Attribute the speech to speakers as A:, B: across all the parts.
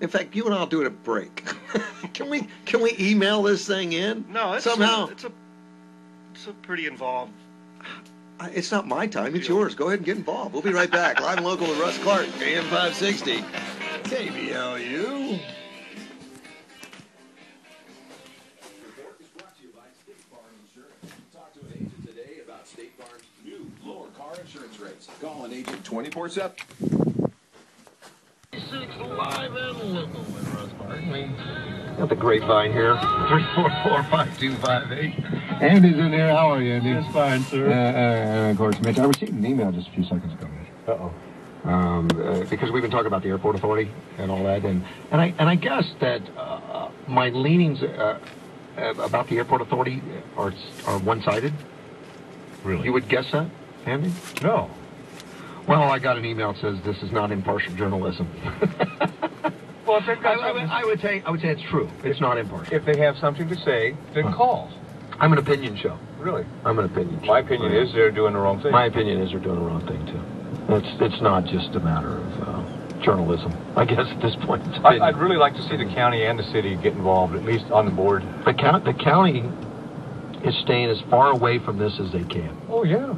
A: In fact, you and I'll do it at break. Can we email this thing in?
B: No, it's
A: somehow.
B: It's a pretty involved.
A: It's not my time. It's yours. Go ahead and get involved. We'll be right back. Live and local with Russ Clark, AM 560, KBLU.
C: Report is brought to you by State Farm Insurance. Talk to an agent today about State Farm's new lower car insurance rates. Call an agent 24/7.
A: Live and local with Russ Clark. Got the grapevine here. 344-5258.
D: Andy's in here. How are you, Andy?
E: That's fine, sir.
D: Of course, Mitch. I received an email just a few seconds ago.
A: Because we've been talking about the airport authority and all that, and I guess that my leanings about the airport authority are one-sided.
E: Really?
A: You would guess that, Andy?
E: No.
A: Well, I got an email that says this is not impartial journalism.
E: Well, if they've got
A: I would say it's true. It's not impartial.
E: if they have something to say, then call.
A: I'm an opinion show.
E: Really?
A: I'm an opinion show.
E: My opinion is they're doing the wrong thing.
A: My opinion is they're doing the wrong thing too. It's not just a matter of journalism, I guess, at this point.
E: I'd really like to see the county and the city get involved, at least on the board.
A: The county is staying as far away from this as they can.
E: Oh, yeah.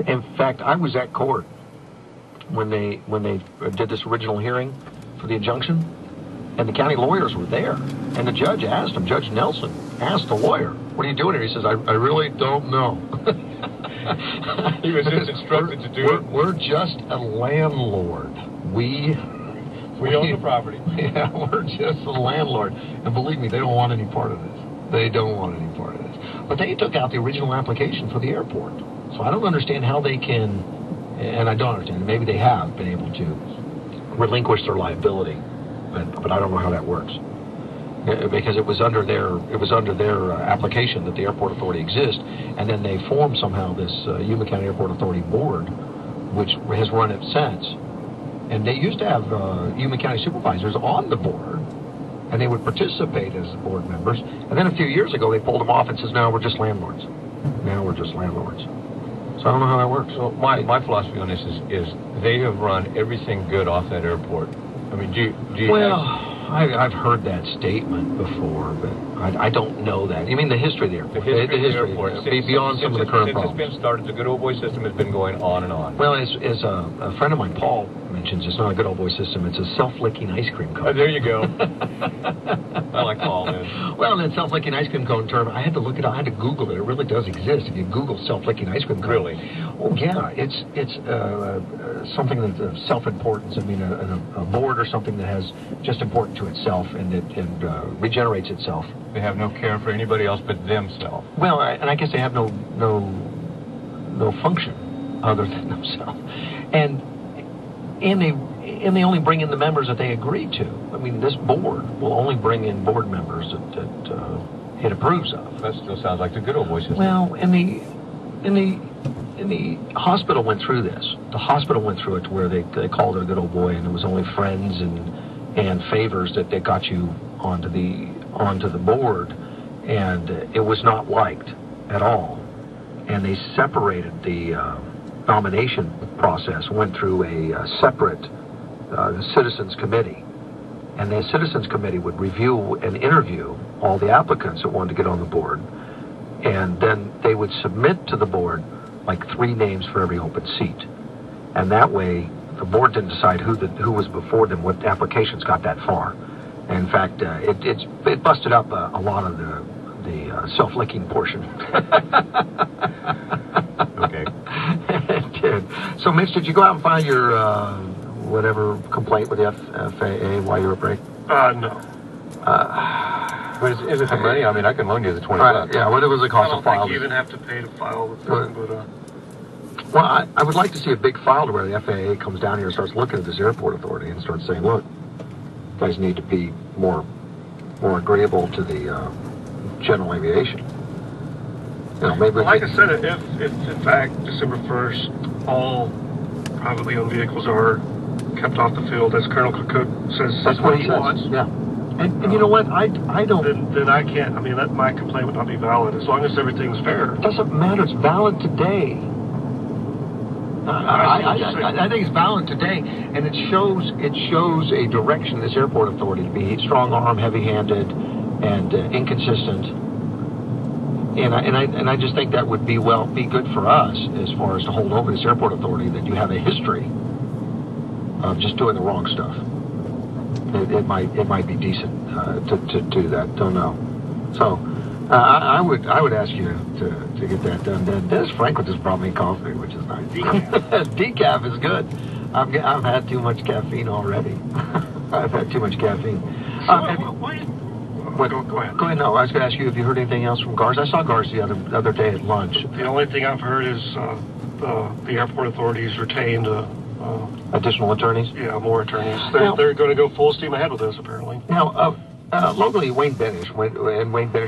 A: In fact, I was at court when they did this original hearing for the injunction, and the county lawyers were there, and the judge asked him, Judge Nelson asked the lawyer, "What are you doing here?" He says, "I really don't know."
E: He was just instructed to do it.
A: We're just a landlord. We
E: own the property.
A: Yeah, we're just a landlord, and believe me, they don't want any part of this. They don't want any part of this. But they took out the original application for the airport, so I don't understand how they can. And I don't understand. Maybe they have been able to relinquish their liability, but I don't know how that works, because it was under their application that the airport authority exists, and then they formed somehow this Yuma County Airport Authority Board, which has run it since. And they used to have Yuma County supervisors on the board, and they would participate as board members. And then a few years ago, they pulled them off and says, "Now we're just landlords. Now we're just landlords." So I don't know how that works.
E: So my philosophy on this is they have run everything good off that airport. I mean, do you
A: well, I've heard that statement before, but I don't know that. You mean the history of the airport?
E: The history of the airport.
A: Beyond some of the current problems.
E: Since it's been started, the good old boy system has been going on and on.
A: Well, as a friend of mine, Paul, mentions, it's not a good old boy system. It's a self-licking ice cream cone.
E: Oh, there you go. I like Paul, man.
A: Well, that self-licking ice cream cone term, I had to look it up. I had to Google it. It really does exist. If you Google self-licking ice cream cone.
E: Really?
A: Oh, yeah. It's something that's of self-importance. I mean, a board or something that has just important to itself and it regenerates itself.
E: They have no care for anybody else but themselves.
A: Well, and I guess they have no function other than themselves. And they only bring in the members that they agree to. I mean, this board will only bring in board members that it approves of.
E: That still sounds like the good old boy system.
A: Well, and the hospital went through this. The hospital went through it to where they called it a good old boy, and it was only friends and favors that got you onto the board, and it was not liked at all. And they separated the nomination process, went through a separate citizens committee, and the citizens committee would review and interview all the applicants that wanted to get on the board, and then they would submit to the board like 3 names for every open seat, and that way the board didn't decide who was before them, what applications got that far. And in fact, it busted up a lot of the self-licking portion.
E: Okay.
A: It did. So, Mitch, did you go out and file your whatever complaint with the FAA while you were break?
E: No. But is it the money? I mean, I can loan you the $20.
A: Yeah, what was the cost
B: I
A: of file?
B: don't think you even have to pay to file the thing, but
A: Well, I would like to see a big file to where the FAA comes down here and starts looking at this airport authority and starts saying, look, you guys need to be more agreeable to the general aviation. You know, maybe.
B: well, like I said, if in fact December 1st all privately owned vehicles are kept off the field, as Colonel Cook says,
A: That's what he says.
B: wants.
A: Yeah. And you know what? I don't.
B: Then I can't. I mean, my complaint would not be valid as long as everything's fair.
A: It doesn't matter. It's valid today. I think it's valid today, and it shows a direction of this airport authority to be strong-arm, heavy-handed, and inconsistent. And I just think that would be good for us as far as to hold over this airport authority that you have a history of just doing the wrong stuff. It might be decent to do that. Don't know. So I would ask you to get that done. Dennis Franklin just brought me coffee, which is nice. Decaf is good. I've had too much caffeine already. I've had too much caffeine. Go ahead. No, I was going to ask you, have you heard anything else from GARS? I saw GARS the other day at lunch.
B: The only thing I've heard is the airport authorities retained
A: additional attorneys?
B: Yeah, more attorneys. They're going to go full steam ahead with this, apparently.
A: Now, locally, Wayne Benish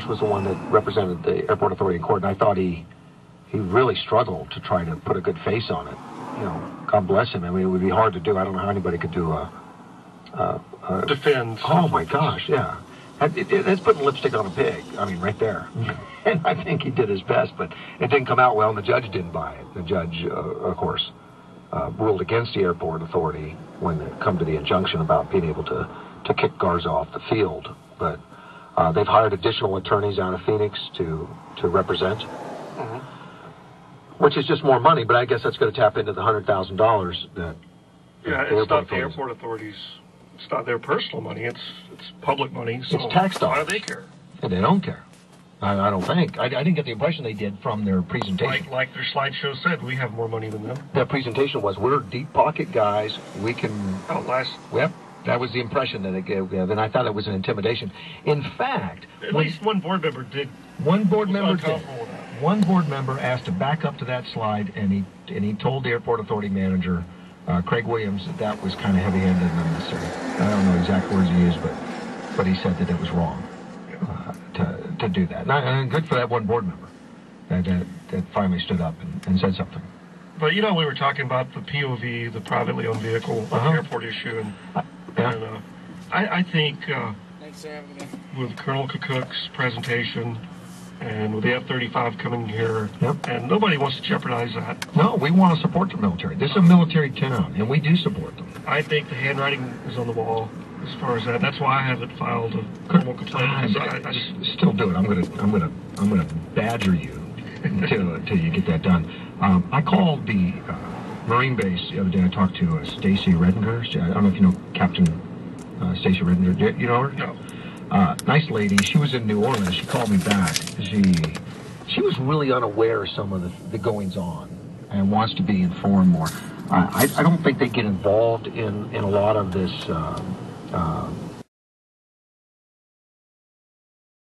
A: was the one that represented the airport authority in court, and I thought he really struggled to try to put a good face on it. You know, God bless him. I mean, it would be hard to do. I don't know how anybody could do
B: defend.
A: Oh my gosh, yeah. It's putting lipstick on a pig. I mean, right there. And I think he did his best, but it didn't come out well, and the judge didn't buy it. The judge, of course, ruled against the airport authority when it come to the injunction about being able to kick Garza off the field. But they've hired additional attorneys out of Phoenix to represent, which is just more money, but I guess that's going to tap into the $100,000 that...
B: Yeah, it's not the airport authorities. It's not their personal money. It's public money. So
A: it's tax dollars.
B: Why do they care?
A: And they don't care. I don't think. I didn't get the impression they did from their presentation.
B: Like their slideshow said, we have more money than them.
A: Their presentation was, we're deep pocket guys. We can
B: outlast.
A: Yep. That was the impression that it gave. And I thought it was an intimidation. In fact,
B: at least one board member did.
A: One board member did. One board member asked to back up to that slide, and he told the airport authority manager, Craig Williams, that was kind of heavy-handed and unnecessary. I don't know exact words he used, but he said that it was wrong to do that. And good for that one board member that finally stood up and said something.
B: But we were talking about the POV, the privately owned vehicle airport issue, and I think with Colonel Cook's presentation and with the F-35 coming here, and nobody wants to jeopardize that.
A: No, we want to support the military. This is a military town, and we do support them.
B: I think the handwriting is on the wall as far as that. That's why I haven't filed a criminal complaint. I
A: still do it. I'm gonna badger you until you get that done. I called the Marine base the other day. I talked to Stacy Redinger. I don't know if you know Captain Stacy Redinger. You know her?
B: No.
A: Nice lady. She was in New Orleans. She called me back. She was really unaware of some of the goings on and wants to be informed more. I don't think they get involved in a lot of this